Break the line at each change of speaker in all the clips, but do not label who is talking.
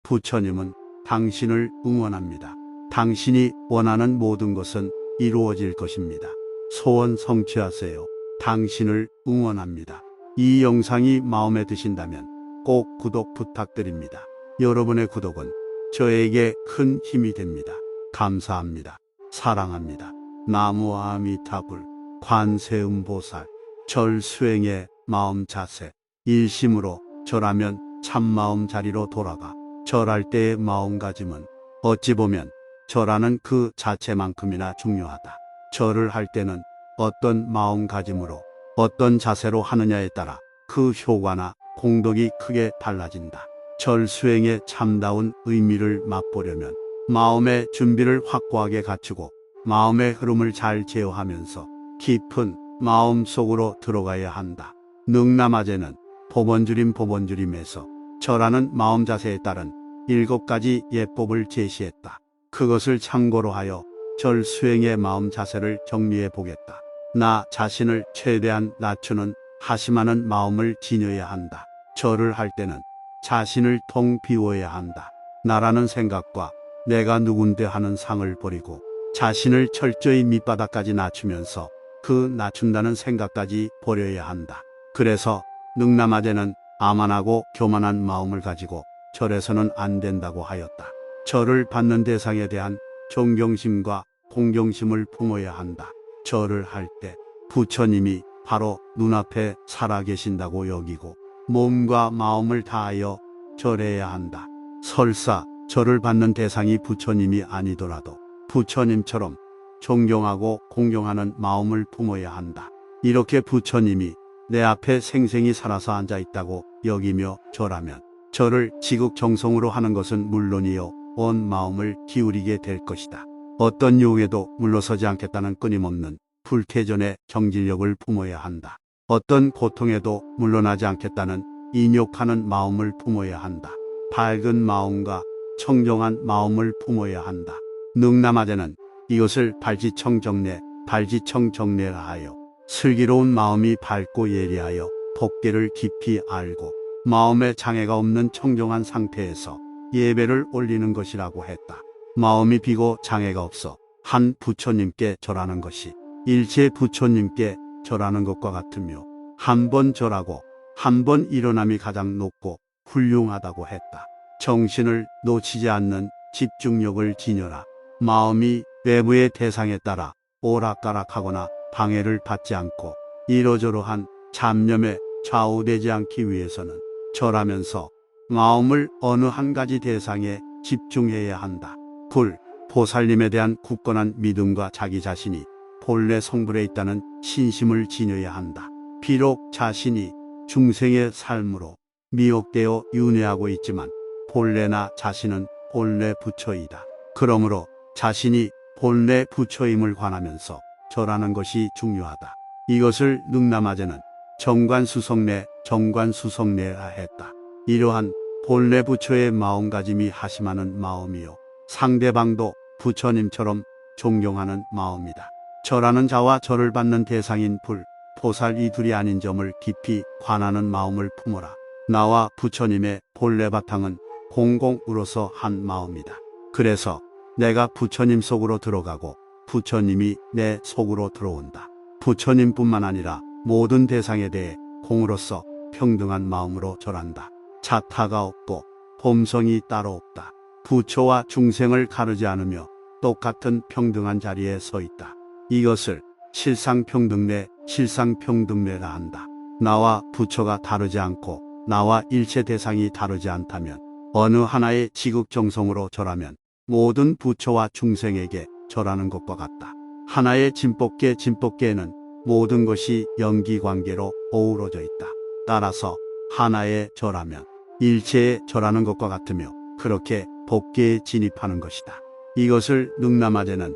부처님은 당신을 응원합니다. 당신이 원하는 모든 것은 이루어질 것입니다. 소원 성취하세요. 당신을 응원합니다. 이 영상이 마음에 드신다면 꼭 구독 부탁드립니다. 여러분의 구독은 저에게 큰 힘이 됩니다. 감사합니다. 사랑합니다. 나무 아미타불, 관세음보살, 절 수행의 마음 자세. 일심으로 절하면 참마음 자리로 돌아가. 절할 때의 마음가짐은 어찌 보면 절하는 그 자체만큼이나 중요하다. 절을 할 때는 어떤 마음가짐으로 어떤 자세로 하느냐에 따라 그 효과나 공덕이 크게 달라진다. 절 수행의 참다운 의미를 맛보려면 마음의 준비를 확고하게 갖추고 마음의 흐름을 잘 제어하면서 깊은 마음 속으로 들어가야 한다. 능남아제는 법원주림에서 절하는 마음 자세에 따른 7가지 예법을 제시했다. 그것을 참고로 하여 절 수행의 마음 자세를 정리해 보겠다. 나 자신을 최대한 낮추는 하심하는 마음을 지녀야 한다. 절을 할 때는 자신을 텅 비워야 한다. 나라는 생각과 내가 누군데 하는 상을 버리고 자신을 철저히 밑바닥까지 낮추면서 그 낮춘다는 생각까지 버려야 한다. 그래서 능남아제는 아만하고 교만한 마음을 가지고 절에서는 안 된다고 하였다. 절을 받는 대상에 대한 존경심과 공경심을 품어야 한다. 절을 할 때 부처님이 바로 눈앞에 살아계신다고 여기고 몸과 마음을 다하여 절해야 한다. 설사 절을 받는 대상이 부처님이 아니더라도 부처님처럼 존경하고 공경하는 마음을 품어야 한다. 이렇게 부처님이 내 앞에 생생히 살아서 앉아 있다고 여기며 절하면 절을 지극정성으로 하는 것은 물론이요 온 마음을 기울이게 될 것이다. 어떤 유혹에도 물러서지 않겠다는 끊임없는 불태전의 정진력을 품어야 한다. 어떤 고통에도 물러나지 않겠다는 인욕하는 마음을 품어야 한다. 밝은 마음과 청정한 마음을 품어야 한다. 능남아제는 이것을 발지청정례라 하여 슬기로운 마음이 밝고 예리하여 법계를 깊이 알고 마음에 장애가 없는 청정한 상태에서 예배를 올리는 것이라고 했다. 마음이 비고 장애가 없어 한 부처님께 절하는 것이 일체 부처님께 절하는 것과 같으며 한 번 절하고 한 번 일어남이 가장 높고 훌륭하다고 했다. 정신을 놓치지 않는 집중력을 지녀라. 마음이 외부의 대상에 따라 오락가락하거나 방해를 받지 않고 이러저러한 잡념에 좌우되지 않기 위해서는 절하면서 마음을 어느 한 가지 대상에 집중해야 한다. 보살님에 대한 굳건한 믿음과 자기 자신이 본래 성불에 있다는 신심을 지녀야 한다. 비록 자신이 중생의 삶으로 미혹되어 윤회하고 있지만 본래나 자신은 본래 부처이다. 그러므로 자신이 본래 부처임을 관하면서 절하는 것이 중요하다. 이것을 능남아제는 정관수성례라 했다. 이러한 본래 부처의 마음가짐이 하심하는 마음이요 상대방도 부처님처럼 존경하는 마음이다. 절하는 자와 절을 받는 대상인 보살 이 둘이 아닌 점을 깊이 관하는 마음을 품어라. 나와 부처님의 본래 바탕은 공공으로서 한 마음이다. 그래서 내가 부처님 속으로 들어가고 부처님이 내 속으로 들어온다. 부처님뿐만 아니라 모든 대상에 대해 공으로서 평등한 마음으로 절한다. 자타가 없고 범성이 따로 없다. 부처와 중생을 가르지 않으며 똑같은 평등한 자리에 서 있다. 이것을 실상평등례라 한다. 나와 부처가 다르지 않고 나와 일체 대상이 다르지 않다면 어느 하나의 지극정성으로 절하면 모든 부처와 중생에게 절하는 것과 같다. 하나의 진법계에는 모든 것이 연기관계로 어우러져 있다. 따라서 하나에 절하면 일체에 절하는 것과 같으며 그렇게 법계에 진입하는 것이다. 이것을 능남아제는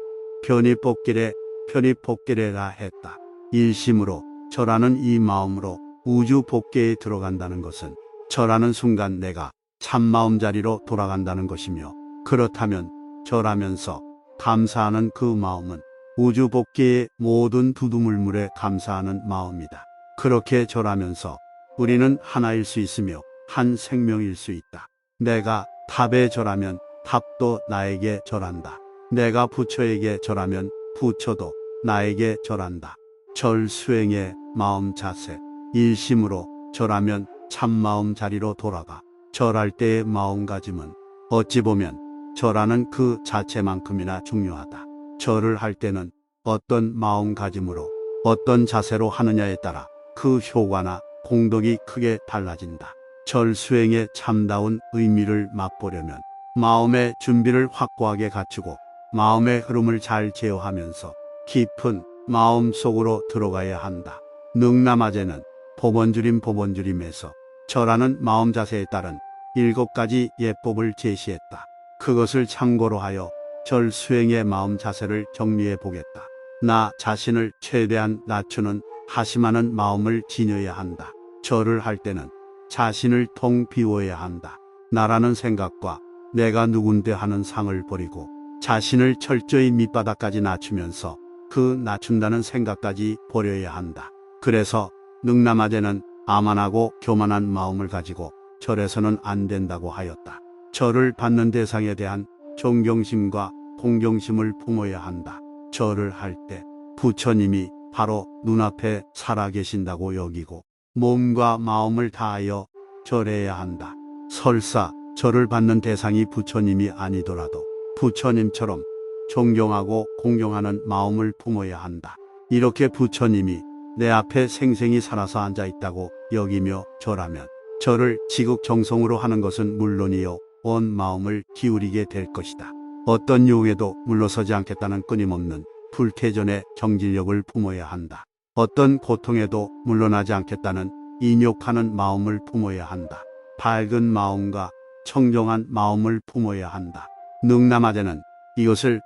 편입법계례라 했다. 일심으로 절하는 이 마음으로 우주 법계에 들어간다는 것은 절하는 순간 내가 참마음 자리로 돌아간다는 것이며 그렇다면 절하면서 감사하는 그 마음은 우주 법계의 모든 두두물물에 감사하는 마음이다. 그렇게 절하면서 우리는 하나일 수 있으며 한 생명일 수 있다. 내가 탑에 절하면 탑도 나에게 절한다. 내가 부처에게 절하면 부처도 나에게 절한다. 절 수행의 마음 자세. 일심으로 절하면 참마음 자리로 돌아가. 절할 때의 마음가짐은 어찌 보면 절하는 그 자체만큼이나 중요하다. 절을 할 때는 어떤 마음가짐으로 어떤 자세로 하느냐에 따라 그 효과나 공덕이 크게 달라진다. 절 수행의 참다운 의미를 맛보려면 마음의 준비를 확고하게 갖추고 마음의 흐름을 잘 제어하면서 깊은 마음 속으로 들어가야 한다. 능남아제는 법원주림에서 절하는 마음 자세에 따른 7가지 예법을 제시했다. 그것을 참고로 하여 절 수행의 마음 자세를 정리해 보겠다. 나 자신을 최대한 낮추는 하심하는 마음을 지녀야 한다. 절을 할 때는 자신을 통 비워야 한다. 나라는 생각과 내가 누군데 하는 상을 버리고 자신을 철저히 밑바닥까지 낮추면서 그 낮춘다는 생각까지 버려야 한다. 그래서 능남아제는 아만하고 교만한 마음을 가지고 절에서는 안 된다고 하였다. 절을 받는 대상에 대한 존경심과 공경심을 품어야 한다. 절을 할 때 부처님이 바로 눈앞에 살아계신다고 여기고 몸과 마음을 다하여 절해야 한다. 설사 절을 받는 대상이 부처님이 아니더라도 부처님처럼 존경하고 공경하는 마음을 품어야 한다. 이렇게 부처님이 내 앞에 생생히 살아서 앉아 있다고 여기며 절하면 절을 지극정성으로 하는 것은 물론이요 온 마음을 기울이게 될 것이다. 어떤 유혹에도 물러서지 않겠다는 끊임없는 불태전의 정진력을 품어야 한다. 어떤 고통에도 물러나지 않겠다는 인욕하는 마음을 품어야 한다. 밝은 마음과 청정한 마음을 품어야 한다. 능남아제는 이것을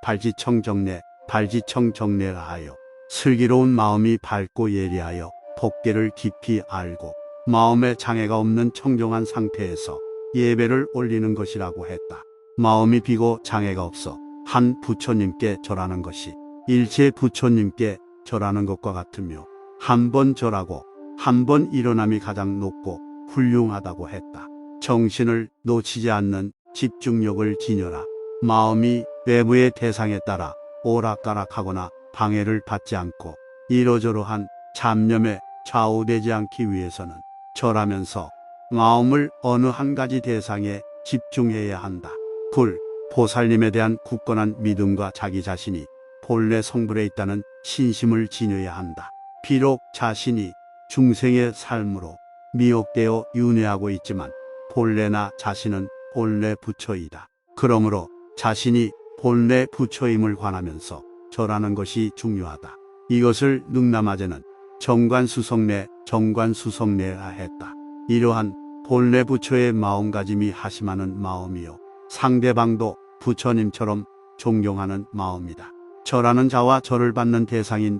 발지청정내라 하여 슬기로운 마음이 밝고 예리하여 법계를 깊이 알고 마음에 장애가 없는 청정한 상태에서 예배를 올리는 것이라고 했다. 마음이 비고 장애가 없어 한 부처님께 절하는 것이 일체 부처님께 절하는 것과 같으며 한 번 절하고 한 번 일어남이 가장 높고 훌륭하다고 했다. 정신을 놓치지 않는 집중력을 지녀라. 마음이 외부의 대상에 따라 오락가락하거나 방해를 받지 않고 이러저러한 잡념에 좌우되지 않기 위해서는 절하면서 마음을 어느 한 가지 대상에 집중해야 한다. 보살님에 대한 굳건한 믿음과 자기 자신이 본래 성불에 있다는 신심을 지녀야 한다. 비록 자신이 중생의 삶으로 미혹되어 윤회하고 있지만 본래 나 자신은 본래 부처이다. 그러므로 자신이 본래 부처임을 관하면서 절하는 것이 중요하다. 이것을 능남아제는 정관수성내라 했다. 이러한 본래 부처의 마음가짐이 하심하는 마음이요 상대방도 부처님처럼 존경하는 마음이다. 절하는 자와 절을 받는 대상인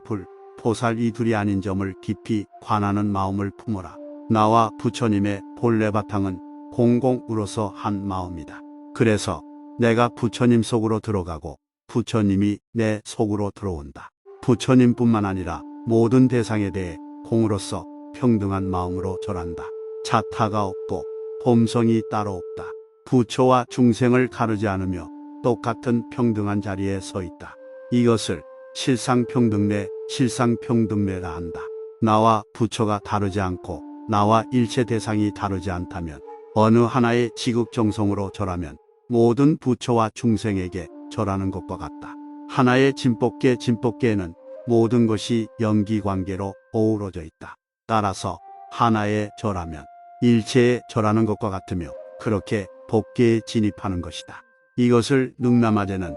보살 이 둘이 아닌 점을 깊이 관하는 마음을 품어라. 나와 부처님의 본래 바탕은 공공으로서 한 마음이다. 그래서 내가 부처님 속으로 들어가고 부처님이 내 속으로 들어온다. 부처님뿐만 아니라 모든 대상에 대해 공으로서 평등한 마음으로 절한다. 자타가 없고 범성이 따로 없다. 부처와 중생을 가르지 않으며 똑같은 평등한 자리에 서 있다. 이것을 실상평등내라 한다. 나와 부처가 다르지 않고 나와 일체 대상이 다르지 않다면 어느 하나의 지극정성으로 절하면 모든 부처와 중생에게 절하는 것과 같다. 하나의 진법계에는 모든 것이 연기관계로 어우러져 있다. 따라서 하나에 절하면 일체에 절하는 것과 같으며 그렇게 법계에 진입하는 것이다. 이것을 능남아제는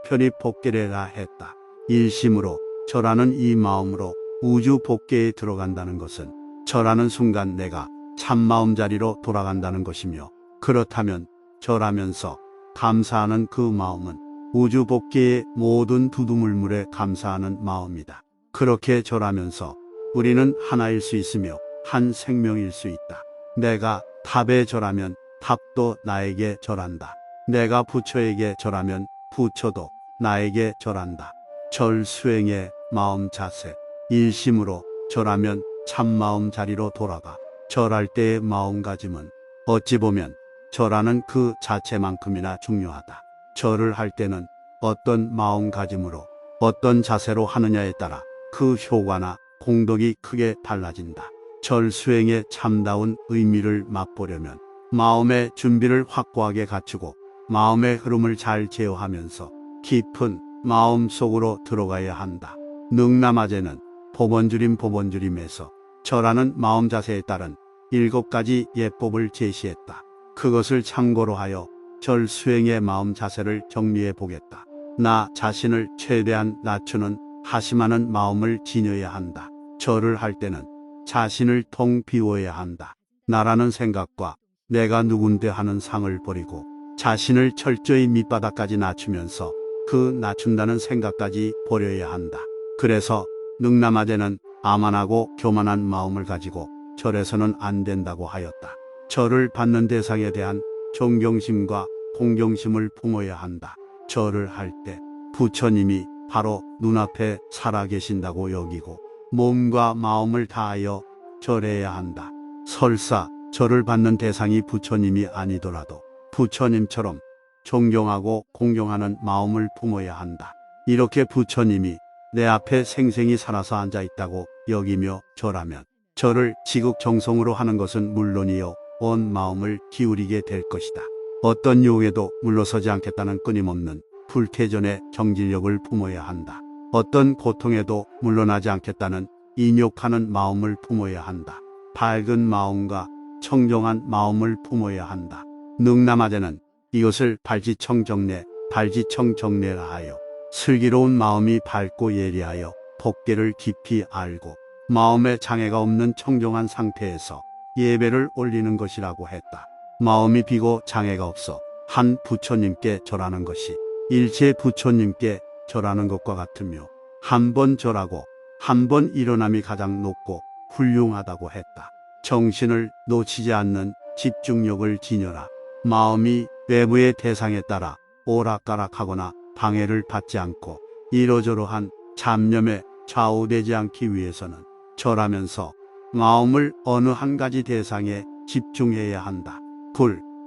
편입법계래라 했다. 일심으로 절하는 이 마음으로 우주 법계에 들어간다는 것은 절하는 순간 내가 참마음 자리로 돌아간다는 것이며 그렇다면 절하면서 감사하는 그 마음은 우주 법계의 모든 두두물물에 감사하는 마음이다. 그렇게 절하면서 우리는 하나일 수 있으며 한 생명일 수 있다. 내가 탑에 절하면 탑도 나에게 절한다. 내가 부처에게 절하면 부처도 나에게 절한다. 절 수행의 마음 자세. 일심으로 절하면 참마음 자리로 돌아가. 절할 때의 마음가짐은 어찌 보면 절하는 그 자체만큼이나 중요하다. 절을 할 때는 어떤 마음가짐으로 어떤 자세로 하느냐에 따라 그 효과나 공덕이 크게 달라진다. 절 수행의 참다운 의미를 맛보려면 마음의 준비를 확고하게 갖추고 마음의 흐름을 잘 제어하면서 깊은 마음 속으로 들어가야 한다. 능남아제는 법원주림에서 절하는 마음 자세에 따른 7가지 예법을 제시했다. 그것을 참고로 하여 절 수행의 마음 자세를 정리해 보겠다. 나 자신을 최대한 낮추는 하심하는 마음을 지녀야 한다. 절을 할 때는 자신을 통 비워야 한다. 나라는 생각과 내가 누군데 하는 상을 버리고 자신을 철저히 밑바닥까지 낮추면서 그 낮춘다는 생각까지 버려야 한다. 그래서 능남아제는 아만하고 교만한 마음을 가지고 절에서는 안 된다고 하였다. 절을 받는 대상에 대한 존경심과 공경심을 품어야 한다. 절을 할 때 부처님이 바로 눈앞에 살아계신다고 여기고 몸과 마음을 다하여 절해야 한다. 설사 절을 받는 대상이 부처님이 아니더라도 부처님처럼 존경하고 공경하는 마음을 품어야 한다. 이렇게 부처님이 내 앞에 생생히 살아서 앉아 있다고 여기며 절하면 절을 지극정성으로 하는 것은 물론이요 온 마음을 기울이게 될 것이다. 어떤 유혹에도 물러서지 않겠다는 끊임없는 불태전의 경질력을 품어야 한다. 어떤 고통에도 물러나지 않겠다는 인욕하는 마음을 품어야 한다. 밝은 마음과 청정한 마음을 품어야 한다. 능남아제는 이것을 발지청정례라 하여 슬기로운 마음이 밝고 예리하여 법계를 깊이 알고 마음에 장애가 없는 청정한 상태에서 예배를 올리는 것이라고 했다. 마음이 비고 장애가 없어 한 부처님께 절하는 것이 일체 부처님께 절하는 것과 같으며 한 번 절하고 한 번 일어남이 가장 높고 훌륭하다고 했다. 정신을 놓치지 않는 집중력을 지녀라. 마음이 외부의 대상에 따라 오락가락하거나 방해를 받지 않고 이러저러한 잡념에 좌우되지 않기 위해서는 절하면서 마음을 어느 한 가지 대상에 집중해야 한다.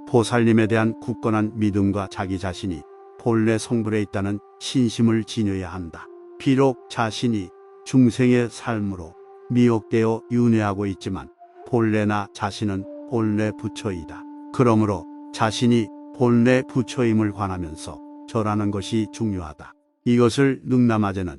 보살님에 대한 굳건한 믿음과 자기 자신이 본래 성불에 있다는 신심을 지녀야 한다. 비록 자신이 중생의 삶으로 미혹되어 윤회하고 있지만 본래나 자신은 본래 부처이다. 그러므로 자신이 본래 부처임을 관하면서 절하는 것이 중요하다. 이것을 능남아제는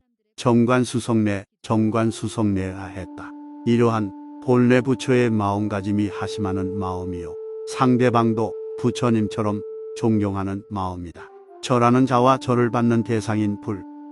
정관수성례라 했다. 이러한 본래 부처의 마음가짐이 하심하는 마음이요 상대방도 부처님처럼 존경하는 마음이다. 절하는 자와 절을 받는 대상인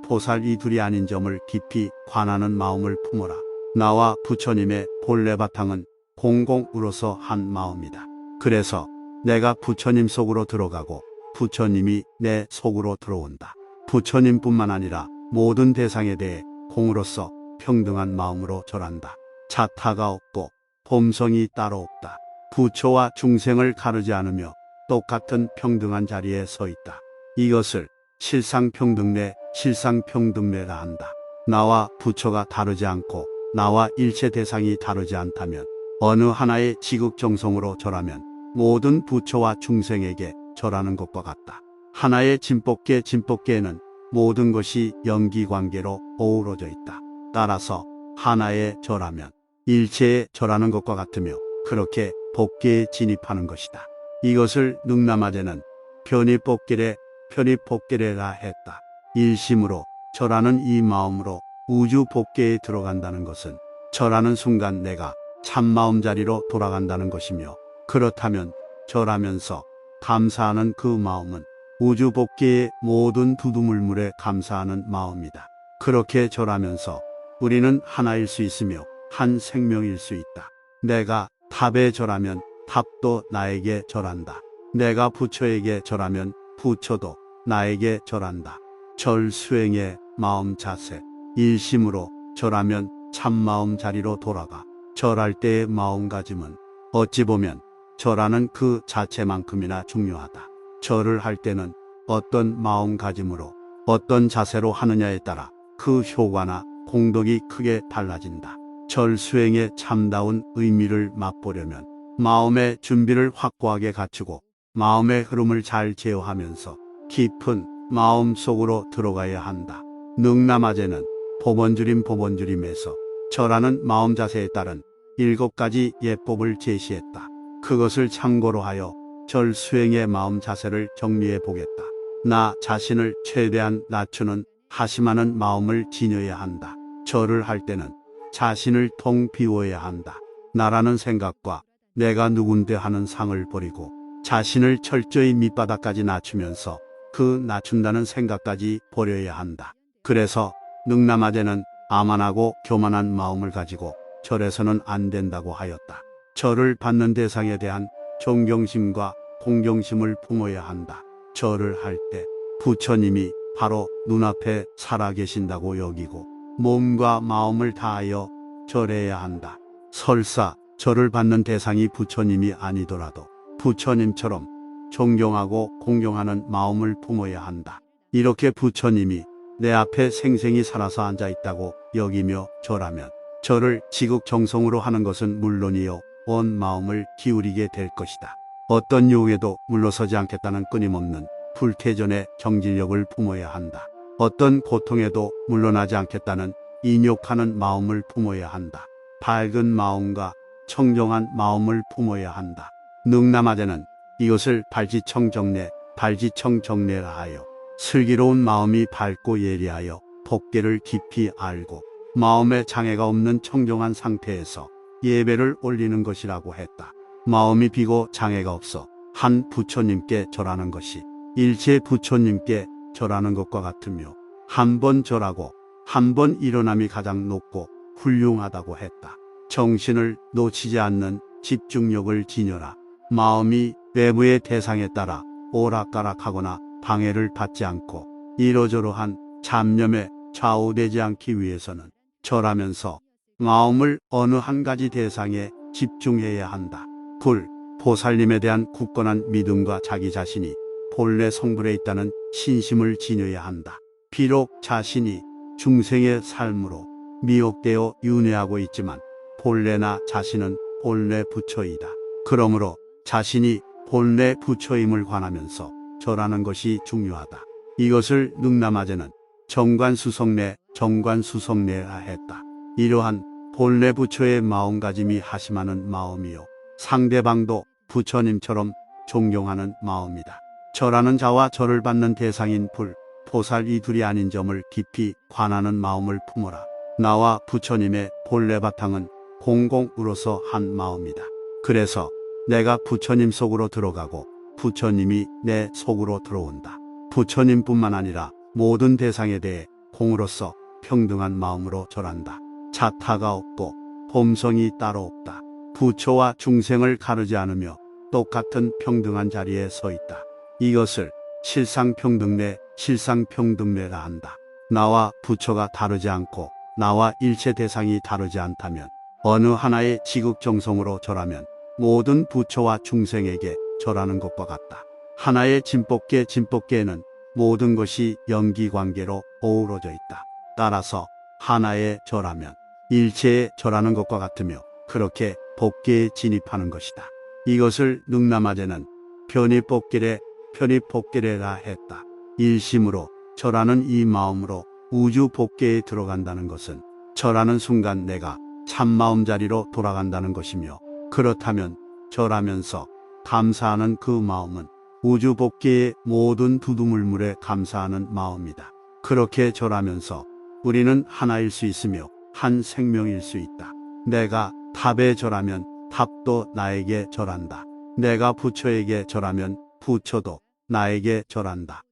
보살 이 둘이 아닌 점을 깊이 관하는 마음을 품어라. 나와 부처님의 본래 바탕은 공공으로서 한 마음이다. 그래서 내가 부처님 속으로 들어가고 부처님이 내 속으로 들어온다. 부처님뿐만 아니라 모든 대상에 대해 공으로서 평등한 마음으로 절한다. 자타가 없고 범성이 따로 없다. 부처와 중생을 가르지 않으며 똑같은 평등한 자리에 서 있다. 이것을 실상평등례라 한다. 나와 부처가 다르지 않고 나와 일체 대상이 다르지 않다면 어느 하나의 지극정성으로 절하면 모든 부처와 중생에게 절하는 것과 같다. 하나의 진법계에는 모든 것이 연기관계로 어우러져 있다. 따라서 하나에 절하면 일체에 절하는 것과 같으며 그렇게 법계에 진입하는 것이다. 이것을 능남아제는 편입법계례라 했다. 일심으로 절하는 이 마음으로 우주 법계에 들어간다는 것은 절하는 순간 내가 참마음 자리로 돌아간다는 것이며 그렇다면 절하면서 감사하는 그 마음은 우주 법계의 모든 두두물물에 감사하는 마음이다. 그렇게 절하면서 우리는 하나일 수 있으며 한 생명일 수 있다. 내가 탑에 절하면 탑도 나에게 절한다. 내가 부처에게 절하면 부처도 나에게 절한다. 절 수행의 마음 자세, 일심으로 절하면 참마음 자리로 돌아가 절할 때의 마음가짐은 어찌 보면 절하는 그 자체만큼이나 중요하다. 절을 할 때는 어떤 마음가짐으로 어떤 자세로 하느냐에 따라 그 효과나 공덕이 크게 달라진다. 절 수행의 참다운 의미를 맛보려면 마음의 준비를 확고하게 갖추고 마음의 흐름을 잘 제어하면서 깊은 마음 속으로 들어가야 한다. 능남아재는 법원주림에서 절하는 마음 자세에 따른 7가지 예법을 제시했다. 그것을 참고로 하여 절 수행의 마음 자세를 정리해 보겠다. 나 자신을 최대한 낮추는 하심하는 마음을 지녀야 한다. 절을 할 때는 자신을 통 비워야 한다. 나라는 생각과 내가 누군데 하는 상을 버리고 자신을 철저히 밑바닥까지 낮추면서 그 낮춘다는 생각까지 버려야 한다. 그래서 능남아재는 아만하고 교만한 마음을 가지고 절에서는 안 된다고 하였다. 절을 받는 대상에 대한 존경심과 공경심을 품어야 한다. 절을 할 때 부처님이 바로 눈앞에 살아계신다고 여기고 몸과 마음을 다하여 절해야 한다. 설사 절을 받는 대상이 부처님이 아니더라도 부처님처럼 존경하고 공경하는 마음을 품어야 한다. 이렇게 부처님이 내 앞에 생생히 살아서 앉아 있다고 여기며 절하면 절을 지극정성으로 하는 것은 물론이요 온 마음을 기울이게 될 것이다. 어떤 유혹에도 물러서지 않겠다는 끊임없는 불태전의 정진력을 품어야 한다. 어떤 고통에도 물러나지 않겠다는 인욕하는 마음을 품어야 한다. 밝은 마음과 청정한 마음을 품어야 한다. 능남아재는 이것을 발지청정례라 하여 슬기로운 마음이 밝고 예리하여 법계를 깊이 알고 마음에 장애가 없는 청정한 상태에서 예배를 올리는 것이라고 했다. 마음이 비고 장애가 없어 한 부처님께 절하는 것이 일체 부처님께 절하는 것과 같으며 한 번 절하고 한 번 일어남이 가장 높고 훌륭하다고 했다. 정신을 놓치지 않는 집중력을 지녀라. 마음이 외부의 대상에 따라 오락가락하거나 방해를 받지 않고 이러저러한 잡념에 좌우되지 않기 위해서는 절하면서 마음을 어느 한 가지 대상에 집중해야 한다. 보살님에 대한 굳건한 믿음과 자기 자신이 본래 성불에 있다는 신심을 지녀야 한다. 비록 자신이 중생의 삶으로 미혹되어 윤회하고 있지만 본래나 자신은 본래 부처이다. 그러므로 자신이 본래 부처임을 관하면서 절하는 것이 중요하다. 이것을 능남아재는 정관수성례라 했다. 이러한 본래 부처의 마음가짐이 하심하는 마음이요 상대방도 부처님처럼 존경하는 마음이다. 절하는 자와 절을 받는 대상인 보살 이 둘이 아닌 점을 깊이 관하는 마음을 품어라. 나와 부처님의 본래 바탕은 공공으로서 한 마음이다. 그래서 내가 부처님 속으로 들어가고 부처님이 내 속으로 들어온다. 부처님뿐만 아니라 모든 대상에 대해 공으로서 평등한 마음으로 절한다. 자타가 없고 범성이 따로 없다. 부처와 중생을 가르지 않으며 똑같은 평등한 자리에 서 있다. 이것을 실상평등례라 한다. 나와 부처가 다르지 않고 나와 일체 대상이 다르지 않다면 어느 하나의 지극정성으로 절하면 모든 부처와 중생에게 절하는 것과 같다. 하나의 진법계에는 모든 것이 연기관계로 어우러져 있다. 따라서 하나에 절하면 일체에 절하는 것과 같으며 그렇게 법계에 진입하는 것이다. 이것을 능남아재는 편입법계례라 했다. 일심으로 절하는 이 마음으로 우주 법계에 들어간다는 것은 절하는 순간 내가 참마음 자리로 돌아간다는 것이며 그렇다면 절하면서 감사하는 그 마음은 우주 법계의 모든 두두물물에 감사하는 마음이다. 그렇게 절하면서 우리는 하나일 수 있으며 한 생명일 수 있다. 내가 탑에 절하면 탑도 나에게 절한다. 내가 부처에게 절하면 부처도 나에게 절한다.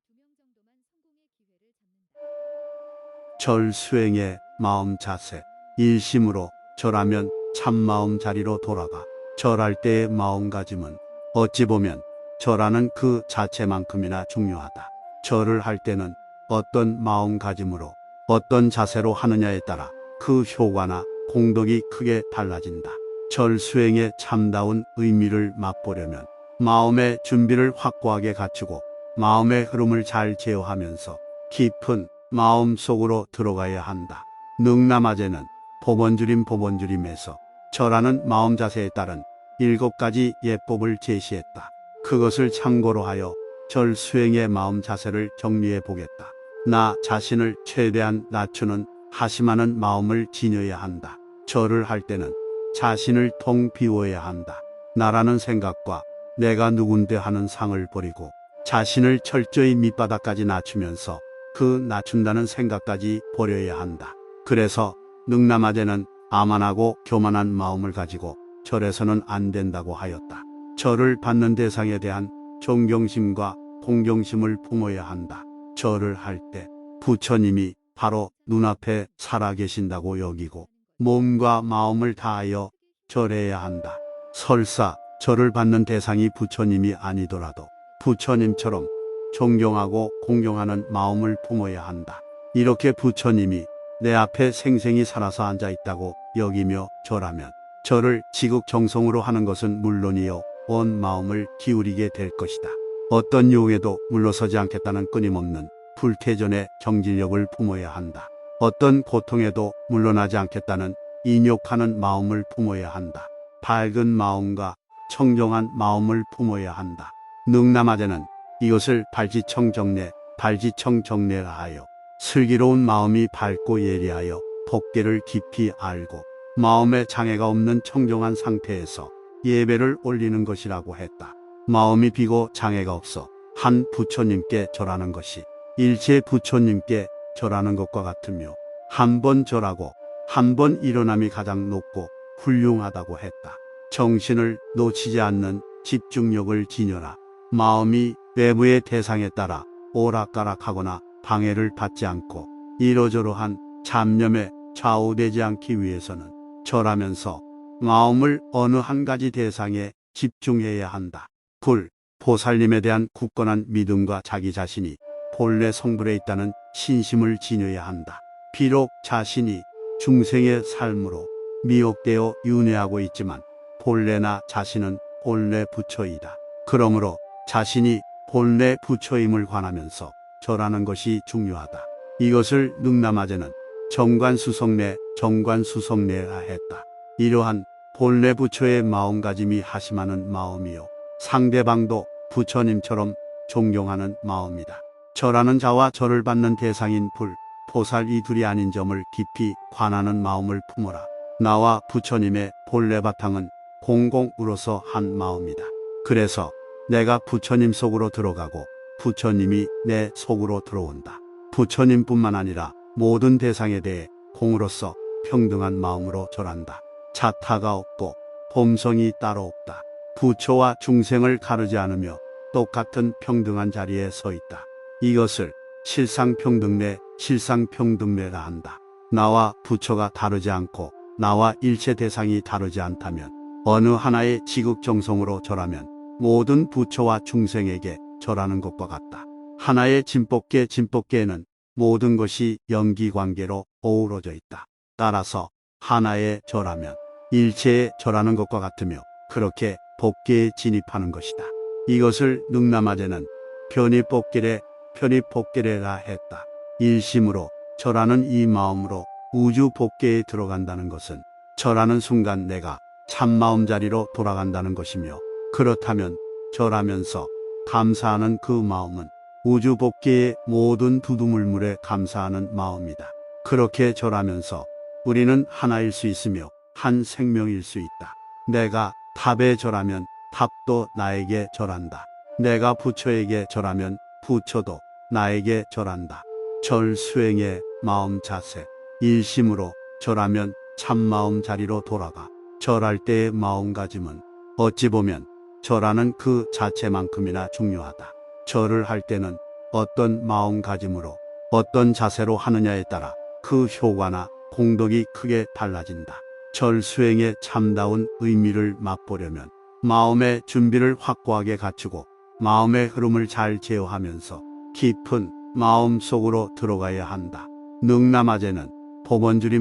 절 수행의 마음 자세. 일심으로 절하면 참마음 자리로 돌아가. 절할 때의 마음가짐은 어찌 보면 절하는 그 자체만큼이나 중요하다. 절을 할 때는 어떤 마음가짐으로 어떤 자세로 하느냐에 따라 그 효과나 공덕이 크게 달라진다. 절 수행의 참다운 의미를 맛보려면 마음의 준비를 확고하게 갖추고 마음의 흐름을 잘 제어하면서 깊은 마음 속으로 들어가야 한다. 능남아재는 법원주림에서 절하는 마음 자세에 따른 7가지 예법을 제시했다. 그것을 참고로 하여 절 수행의 마음 자세를 정리해 보겠다. 나 자신을 최대한 낮추는 하심하는 마음을 지녀야 한다. 절을 할 때는 자신을 통 비워야 한다. 나라는 생각과 내가 누군데 하는 상을 버리고 자신을 철저히 밑바닥까지 낮추면서 그 낮춘다는 생각까지 버려야 한다. 그래서 능남아제는 아만하고 교만한 마음을 가지고 절에서는 안 된다고 하였다. 절을 받는 대상에 대한 존경심과 공경심을 품어야 한다. 절을 할 때 부처님이 바로 눈앞에 살아계신다고 여기고 몸과 마음을 다하여 절해야 한다. 설사 절을 받는 대상이 부처님이 아니더라도 부처님처럼 존경하고 공경하는 마음을 품어야 한다. 이렇게 부처님이 내 앞에 생생히 살아서 앉아 있다고 여기며 절하면 절을 지극정성으로 하는 것은 물론이요 온 마음을 기울이게 될 것이다. 어떤 유혹에도 물러서지 않겠다는 끊임없는 불태전의 정진력을 품어야 한다. 어떤 고통에도 물러나지 않겠다는 인욕하는 마음을 품어야 한다. 밝은 마음과 청정한 마음을 품어야 한다. 능남아제는 이것을 발지청정례, 발지청정례라 하여 슬기로운 마음이 밝고 예리하여 법계를 깊이 알고 마음에 장애가 없는 청정한 상태에서 예배를 올리는 것이라고 했다. 마음이 비고 장애가 없어 한 부처님께 절하는 것이 일체 부처님께 절하는 것과 같으며 한 번 절하고 한 번 일어남이 가장 높고 훌륭하다고 했다. 정신을 놓치지 않는 집중력을 지녀라. 마음이 외부의 대상에 따라 오락가락하거나 방해를 받지 않고 이러저러한 잡념에 좌우되지 않기 위해서는 절하면서 마음을 어느 한 가지 대상에 집중해야 한다. 불, 보살님에 대한 굳건한 믿음과 자기 자신이 본래 성불에 있다는 신심을 지녀야 한다. 비록 자신이 중생의 삶으로 미혹되어 윤회하고 있지만 본래나 자신은 본래 부처이다. 그러므로 자신이 본래 부처임을 관하면서 절하는 것이 중요하다. 이것을 능남아제는 정관수성례라 했다. 이러한 본래 부처의 마음가짐이 하심하는 마음이요 상대방도 부처님처럼 존경하는 마음이다. 절하는 자와 절을 받는 대상인 불, 보살 이 둘이 아닌 점을 깊이 관하는 마음을 품어라. 나와 부처님의 본래 바탕은 공공으로서 한 마음이다. 그래서 내가 부처님 속으로 들어가고 부처님이 내 속으로 들어온다. 부처님뿐만 아니라 모든 대상에 대해 공으로서 평등한 마음으로 절한다. 자타가 없고 범성이 따로 없다. 부처와 중생을 가르지 않으며 똑같은 평등한 자리에 서 있다. 이것을 실상평등례라 한다. 나와 부처가 다르지 않고 나와 일체 대상이 다르지 않다면 어느 하나의 지극정성으로 절하면 모든 부처와 중생에게 절하는 것과 같다. 하나의 진법계에는 모든 것이 연기관계로 어우러져 있다. 따라서 하나에 절하면 일체에 절하는 것과 같으며 그렇게 법계에 진입하는 것이다. 이것을 능남아제는 편입법계례라 했다. 일심으로 절하는 이 마음으로 우주 법계에 들어간다는 것은 절하는 순간 내가 참마음 자리로 돌아간다는 것이며 그렇다면 절하면서 감사하는 그 마음은 우주 법계의 모든 두두물물에 감사하는 마음이다. 그렇게 절하면서 우리는 하나일 수 있으며 한 생명일 수 있다. 내가 탑에 절하면 탑도 나에게 절한다. 내가 부처에게 절하면 부처도 나에게 절한다. 절 수행의 마음 자세. 일심으로 절하면 참마음 자리로 돌아가. 절할 때의 마음가짐은 어찌 보면 절하는 그 자체만큼이나 중요하다. 절을 할 때는 어떤 마음가짐으로 어떤 자세로 하느냐에 따라 그 효과나 공덕이 크게 달라진다. 절 수행의 참다운 의미를 맛보려면 마음의 준비를 확고하게 갖추고 마음의 흐름을 잘 제어하면서 깊은 마음 속으로 들어가야 한다. 능남아제는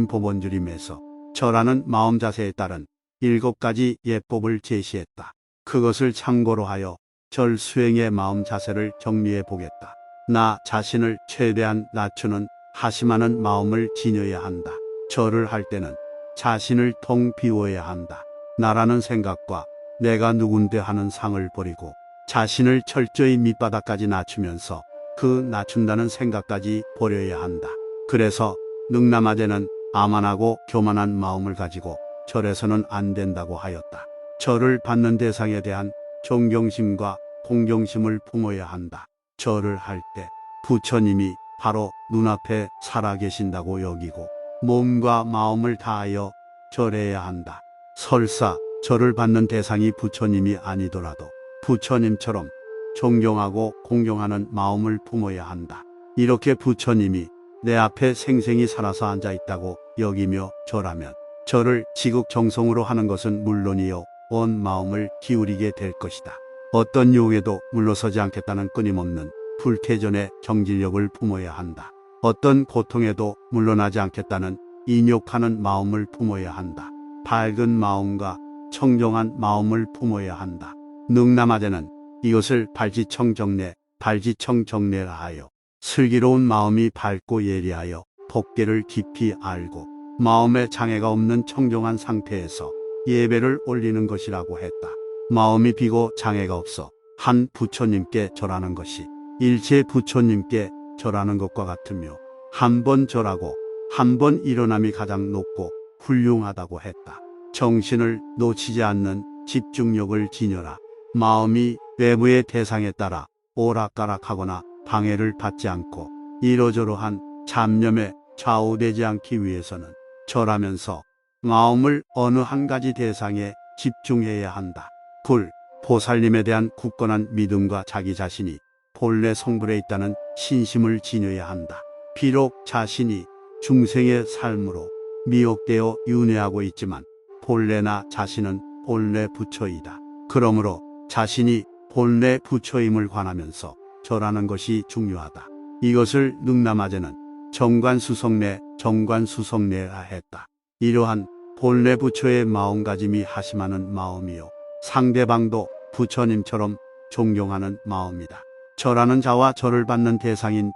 법원주림에서 절하는 마음 자세에 따른 7가지 예법을 제시했다. 그것을 참고로 하여 절 수행의 마음 자세를 정리해 보겠다. 나 자신을 최대한 낮추는 하심하는 마음을 지녀야 한다. 절을 할 때는 자신을 통 비워야 한다. 나라는 생각과 내가 누군데 하는 상을 버리고 자신을 철저히 밑바닥까지 낮추면서 그 낮춘다는 생각까지 버려야 한다. 그래서 능라마제는 아만하고 교만한 마음을 가지고 절에서는 안 된다고 하였다. 절을 받는 대상에 대한 존경심과 공경심을 품어야 한다. 절을 할 때 부처님이 바로 눈앞에 살아계신다고 여기고 몸과 마음을 다하여 절해야 한다. 설사 절을 받는 대상이 부처님이 아니더라도 부처님처럼 존경하고 공경하는 마음을 품어야 한다. 이렇게 부처님이 내 앞에 생생히 살아서 앉아 있다고 여기며 절하면 절을 지극정성으로 하는 것은 물론이요 온 마음을 기울이게 될 것이다. 어떤 유혹에도 물러서지 않겠다는 끊임없는 불태전의 경질력을 품어야 한다. 어떤 고통에도 물러나지 않겠다는 인욕하는 마음을 품어야 한다. 밝은 마음과 청정한 마음을 품어야 한다. 능라마제는 이것을 발지청정례라 하여 슬기로운 마음이 밝고 예리하여 법계를 깊이 알고 마음에 장애가 없는 청정한 상태에서 예배를 올리는 것이라고 했다. 마음이 비고 장애가 없어 한 부처님께 절하는 것이 일체 부처님께 절하는 것과 같으며 한 번 절하고 한 번 일어남이 가장 높고 훌륭하다고 했다. 정신을 놓치지 않는 집중력을 지녀라. 마음이 외부의 대상에 따라 오락가락하거나 방해를 받지 않고 이러저러한 잡념에 좌우되지 않기 위해서는 절하면서 마음을 어느 한 가지 대상에 집중해야 한다. 보살님에 대한 굳건한 믿음과 자기 자신이 본래 성불에 있다는 신심을 지녀야 한다. 비록 자신이 중생의 삶으로 미혹되어 윤회하고 있지만 본래나 자신은 본래 부처이다. 그러므로 자신이 본래 부처임을 관하면서 절하는 것이 중요하다. 이것을 능라마제는 정관수성례라 했다. 이러한 본래 부처의 마음가짐이 하심하는 마음이요 상대방도 부처님처럼 존경하는 마음이다. 절하는 자와 절을 받는 대상인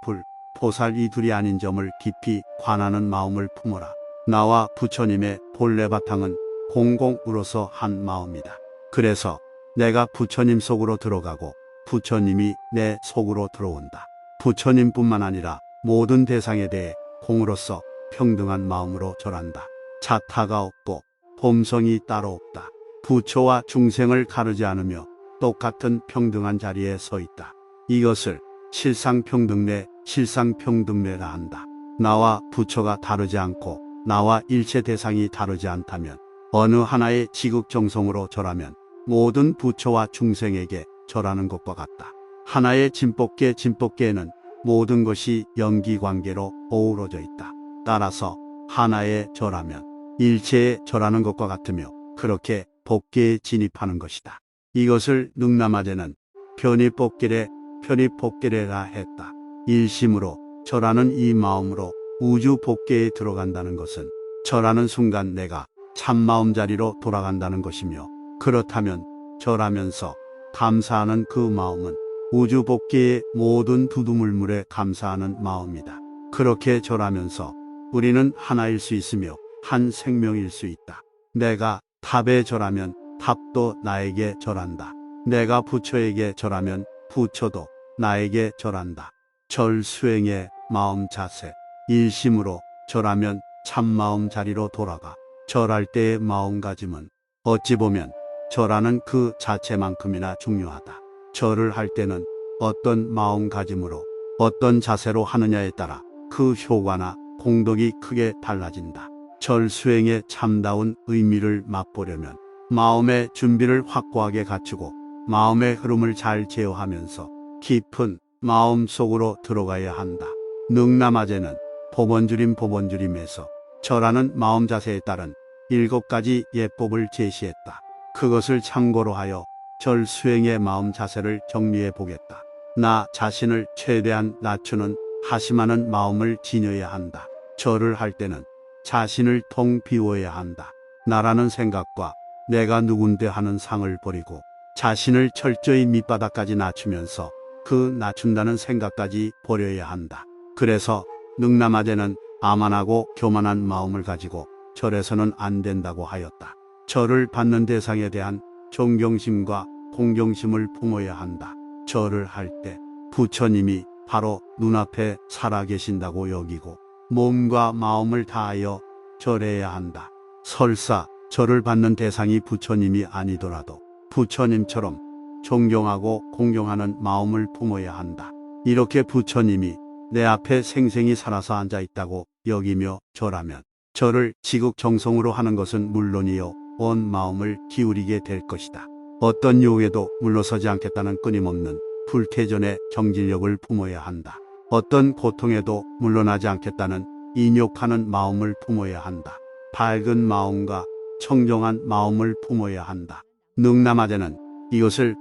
보살 이 둘이 아닌 점을 깊이 관하는 마음을 품어라. 나와 부처님의 본래 바탕은 공공으로서 한 마음이다. 그래서 내가 부처님 속으로 들어가고 부처님이 내 속으로 들어온다. 부처님뿐만 아니라 모든 대상에 대해 공으로서 평등한 마음으로 절한다. 자타가 없고 범성이 따로 없다. 부처와 중생을 가르지 않으며 똑같은 평등한 자리에 서 있다. 이것을 실상평등례라 한다. 나와 부처가 다르지 않고 나와 일체 대상이 다르지 않다면 어느 하나의 지극정성으로 절하면 모든 부처와 중생에게 절하는 것과 같다. 하나의 진법계에는 모든 것이 연기관계로 어우러져 있다. 따라서 하나에 절하면 일체에 절하는 것과 같으며 그렇게 법계에 진입하는 것이다. 이것을 능라마제는 편입법계례라 했다. 일심으로 절하는 이 마음으로 우주 법계에 들어간다는 것은 절하는 순간 내가 참마음 자리로 돌아간다는 것이며 그렇다면 절하면서 감사하는 그 마음은 우주 법계의 모든 두두물물에 감사하는 마음이다. 그렇게 절하면서 우리는 하나일 수 있으며 한 생명일 수 있다. 내가 탑에 절하면 탑도 나에게 절한다. 내가 부처에게 절하면 부처도 나에게 절한다. 절 수행의 마음 자세, 일심으로 절하면 참마음 자리로 돌아가 절할 때의 마음가짐은 어찌 보면 절하는 그 자체만큼이나 중요하다. 절을 할 때는 어떤 마음가짐으로 어떤 자세로 하느냐에 따라 그 효과나 공덕이 크게 달라진다. 절 수행의 참다운 의미를 맛보려면 마음의 준비를 확고하게 갖추고 마음의 흐름을 잘 제어하면서 깊은 마음 속으로 들어가야 한다. 능라마제는 법원주림에서 절하는 마음 자세에 따른 7가지 예법을 제시했다. 그것을 참고로 하여 절 수행의 마음 자세를 정리해 보겠다. 나 자신을 최대한 낮추는 하심하는 마음을 지녀야 한다. 절을 할 때는 자신을 통 비워야 한다. 나라는 생각과 내가 누군데 하는 상을 버리고 자신을 철저히 밑바닥까지 낮추면서 그 낮춘다는 생각까지 버려야 한다. 그래서 능라마제는 아만하고 교만한 마음을 가지고 절에서는 안 된다고 하였다. 절을 받는 대상에 대한 존경심과 공경심을 품어야 한다. 절을 할 때 부처님이 바로 눈앞에 살아계신다고 여기고 몸과 마음을 다하여 절해야 한다. 설사 절을 받는 대상이 부처님이 아니더라도 부처님처럼 존경하고 공경하는 마음을 품어야 한다. 이렇게 부처님이 내 앞에 생생히 살아서 앉아 있다고 여기며 절하면 절을 지극정성으로 하는 것은 물론이요 온 마음을 기울이게 될 것이다. 어떤 유혹에도 물러서지 않겠다는 끊임없는 불태전의 정진력을 품어야 한다. 어떤 고통에도 물러나지 않겠다는 인욕하는 마음을 품어야 한다. 밝은 마음과 청정한 마음을 품어야 한다. 능남하제는 이것을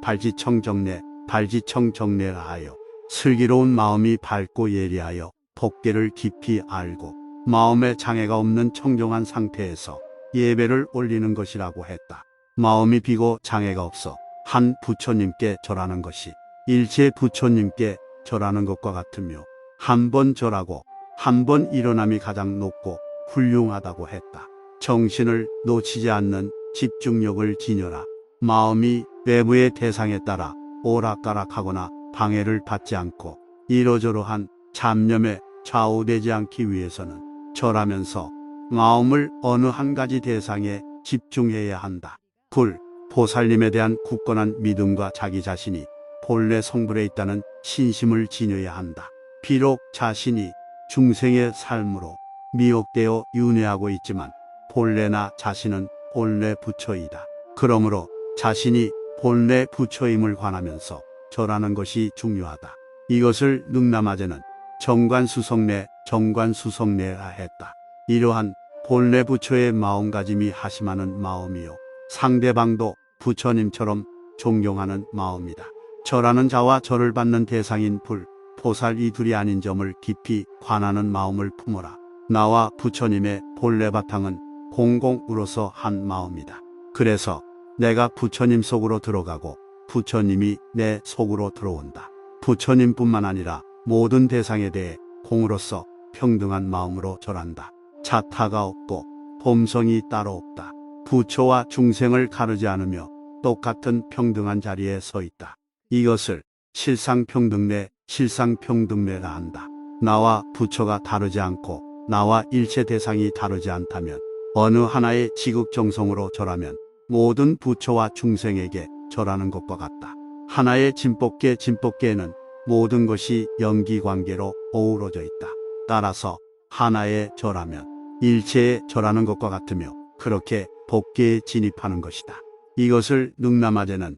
발지청정례라 하여 슬기로운 마음이 밝고 예리하여 법계를 깊이 알고 마음에 장애가 없는 청정한 상태에서 예배를 올리는 것이라고 했다. 마음이 비고 장애가 없어 한 부처님께 절하는 것이 일체 부처님께 절하는 것과 같으며 한 번 절하고 한 번 일어남이 가장 높고 훌륭하다고 했다. 정신을 놓치지 않는 집중력을 지녀라. 마음이 외부의 대상에 따라 오락가락하거나 방해를 받지 않고 이러저러한 잡념에 좌우되지 않기 위해서는 절하면서 마음을 어느 한 가지 대상에 집중해야 한다. 보살님에 대한 굳건한 믿음과 자기 자신이 본래 성불에 있다는 신심을 지녀야 한다. 비록 자신이 중생의 삶으로 미혹되어 윤회하고 있지만 본래나 자신은 본래 부처이다. 그러므로 자신이 본래 부처임을 관하면서 절하는 것이 중요하다. 이것을 능남아제는 정관수성례라 했다. 이러한 본래 부처의 마음가짐이 하심하는 마음이요 상대방도 부처님처럼 존경하는 마음이다. 절하는 자와 절을 받는 대상인 보살 이 둘이 아닌 점을 깊이 관하는 마음을 품어라. 나와 부처님의 본래 바탕은 공공으로서 한 마음이다. 그래서 내가 부처님 속으로 들어가고 부처님이 내 속으로 들어온다. 부처님뿐만 아니라 모든 대상에 대해 공으로서 평등한 마음으로 절한다. 자타가 없고 범성이 따로 없다. 부처와 중생을 가르지 않으며 똑같은 평등한 자리에 서 있다. 이것을 실상평등례라 한다. 나와 부처가 다르지 않고 나와 일체 대상이 다르지 않다면 어느 하나의 지극정성으로 절하면 모든 부처와 중생에게 절하는 것과 같다. 하나의 진법계에는 모든 것이 연기관계로 어우러져 있다. 따라서 하나에 절하면 일체에 절하는 것과 같으며 그렇게 법계에 진입하는 것이다. 이것을 능남아제는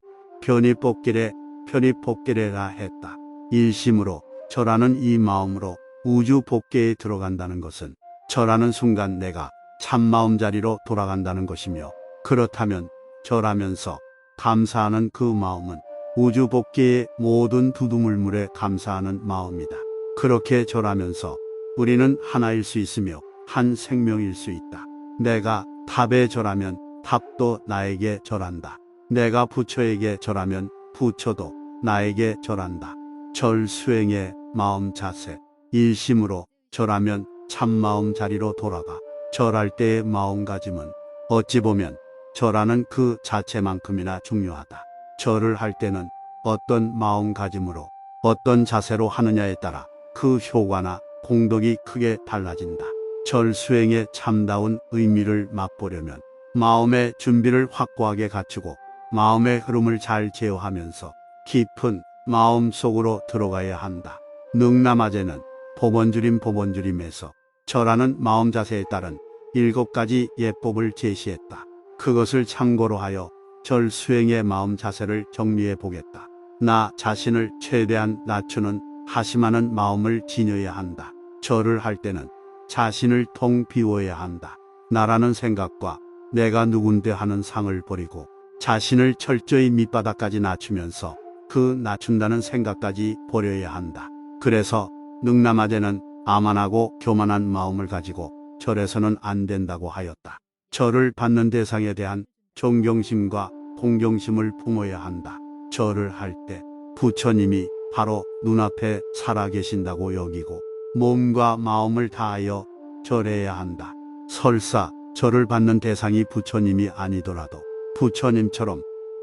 편입법계례라 했다. 일심으로 절하는 이 마음으로 우주 법계에 들어간다는 것은 절하는 순간 내가 참마음 자리로 돌아간다는 것이며 그렇다면 절하면서 감사하는 그 마음은 우주 법계의 모든 두두물물에 감사하는 마음이다. 그렇게 절하면서 우리는 하나일 수 있으며 한 생명일 수 있다. 내가 탑에 절하면 탑도 나에게 절한다. 내가 부처에게 절하면 부처도 나에게 절한다. 절 수행의 마음 자세. 일심으로 절하면 참마음 자리로 돌아가 절할 때의 마음가짐은 어찌 보면 절하는 그 자체만큼이나 중요하다. 절을 할 때는 어떤 마음가짐으로 어떤 자세로 하느냐에 따라 그 효과나 공덕이 크게 달라진다. 절 수행의 참다운 의미를 맛보려면 마음의 준비를 확고하게 갖추고 마음의 흐름을 잘 제어하면서 깊은 마음 속으로 들어가야 한다. 능남아제는 법원주림에서 절하는 마음 자세에 따른 7가지 예법을 제시했다. 그것을 참고로 하여 절 수행의 마음 자세를 정리해 보겠다. 나 자신을 최대한 낮추는 하심하는 마음을 지녀야 한다. 절을 할 때는 자신을 통 비워야 한다. 나라는 생각과 내가 누군데 하는 상을 버리고 자신을 철저히 밑바닥까지 낮추면서 그 낮춘다는 생각까지 버려야 한다. 그래서 능남아제는 아만하고 교만한 마음을 가지고 절해서는 안 된다고 하였다. 절을 받는 대상에 대한 존경심과 공경심을 품어야 한다. 절을 할 때 부처님이 바로 눈앞에 살아계신다고 여기고 몸과 마음을 다하여 절해야 한다. 설사 절을 받는 대상이 부처님이 아니더라도 부처님처럼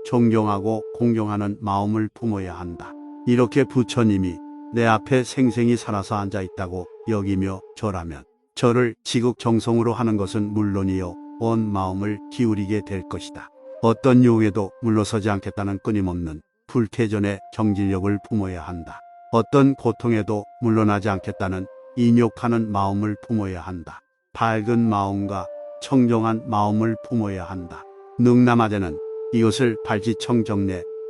존경하고 공경하는 마음을 품어야 한다. 이렇게 부처님이 내 앞에 생생히 살아서 앉아 있다고 여기며 절하면 절을 지극정성으로 하는 것은 물론이요 온 마음을 기울이게 될 것이다. 어떤 유혹에도 물러서지 않겠다는 끊임없는 불태전의 정진력을 품어야 한다. 어떤 고통에도 물러나지 않겠다는 인욕하는 마음을 품어야 한다. 밝은 마음과 청정한 마음을 품어야 한다. 능남하되는 이것을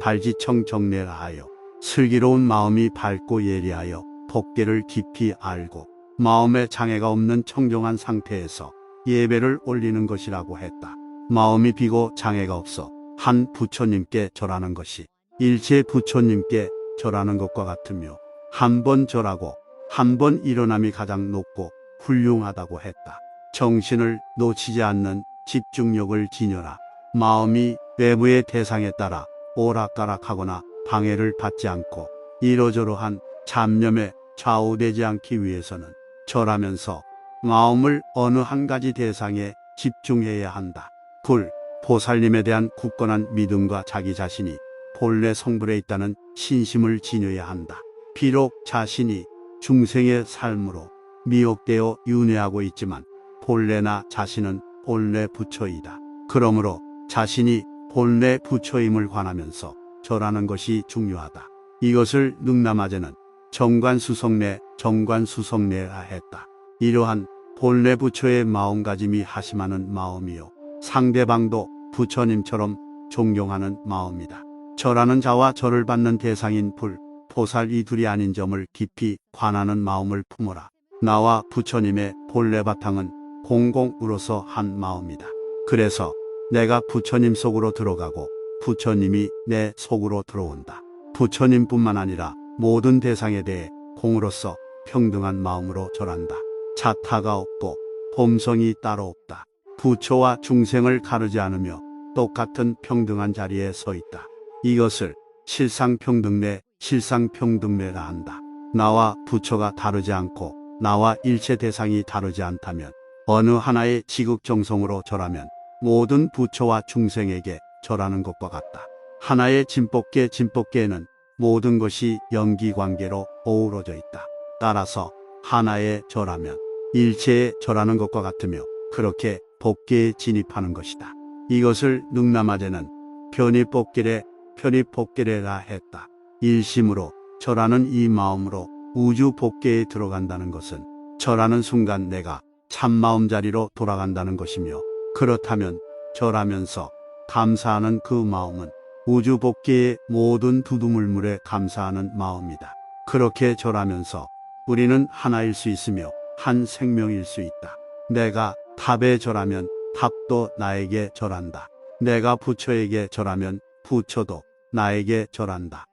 발지청정례라 하여 슬기로운 마음이 밝고 예리하여 법계를 깊이 알고 마음에 장애가 없는 청정한 상태에서 예배를 올리는 것이라고 했다. 마음이 비고 장애가 없어 한 부처님께 절하는 것이 일체 부처님께 절하는 것과 같으며 한 번 절하고 한 번 일어남이 가장 높고 훌륭하다고 했다. 정신을 놓치지 않는 집중력을 지녀라. 마음이 외부의 대상에 따라 오락가락하거나 방해를 받지 않고 이러저러한 잡념에 좌우되지 않기 위해서는 절하면서 마음을 어느 한 가지 대상에 집중해야 한다. 보살님에 대한 굳건한 믿음과 자기 자신이 본래 성불에 있다는 신심을 지녀야 한다. 비록 자신이 중생의 삶으로 미혹되어 윤회하고 있지만 본래나 자신은 본래 부처이다. 그러므로 자신이 본래 부처임을 관하면서 절하는 것이 중요하다. 이것을 능남아제는 정관수성례라 했다. 이러한 본래 부처의 마음가짐이 하심하는 마음이요 상대방도 부처님처럼 존경하는 마음이다. 절하는 자와 절을 받는 대상인 보살 이 둘이 아닌 점을 깊이 관하는 마음을 품어라. 나와 부처님의 본래 바탕은 공공으로서 한 마음이다. 그래서 내가 부처님 속으로 들어가고 부처님이 내 속으로 들어온다. 부처님뿐만 아니라 모든 대상에 대해 공으로서 평등한 마음으로 절한다. 자타가 없고 범성이 따로 없다. 부처와 중생을 가르지 않으며 똑같은 평등한 자리에 서 있다. 이것을 실상평등례라 한다. 나와 부처가 다르지 않고 나와 일체 대상이 다르지 않다면 어느 하나의 지극정성으로 절하면 모든 부처와 중생에게 절하는 것과 같다. 하나의 진법계에는 모든 것이 연기관계로 어우러져 있다. 따라서 하나에 절하면 일체에 절하는 것과 같으며 그렇게 법계에 진입하는 것이다. 이것을 능남아제는 편입법계례라 했다. 일심으로 절하는 이 마음으로 우주 법계에 들어간다는 것은 절하는 순간 내가 참마음 자리로 돌아간다는 것이며 그렇다면 절하면서 감사하는 그 마음은 우주 법계의 모든 두두물물에 감사하는 마음이다. 그렇게 절하면서 우리는 하나일 수 있으며 한 생명일 수 있다. 내가 탑에 절하면 탑도 나에게 절한다. 내가 부처에게 절하면 부처도 나에게 절한다.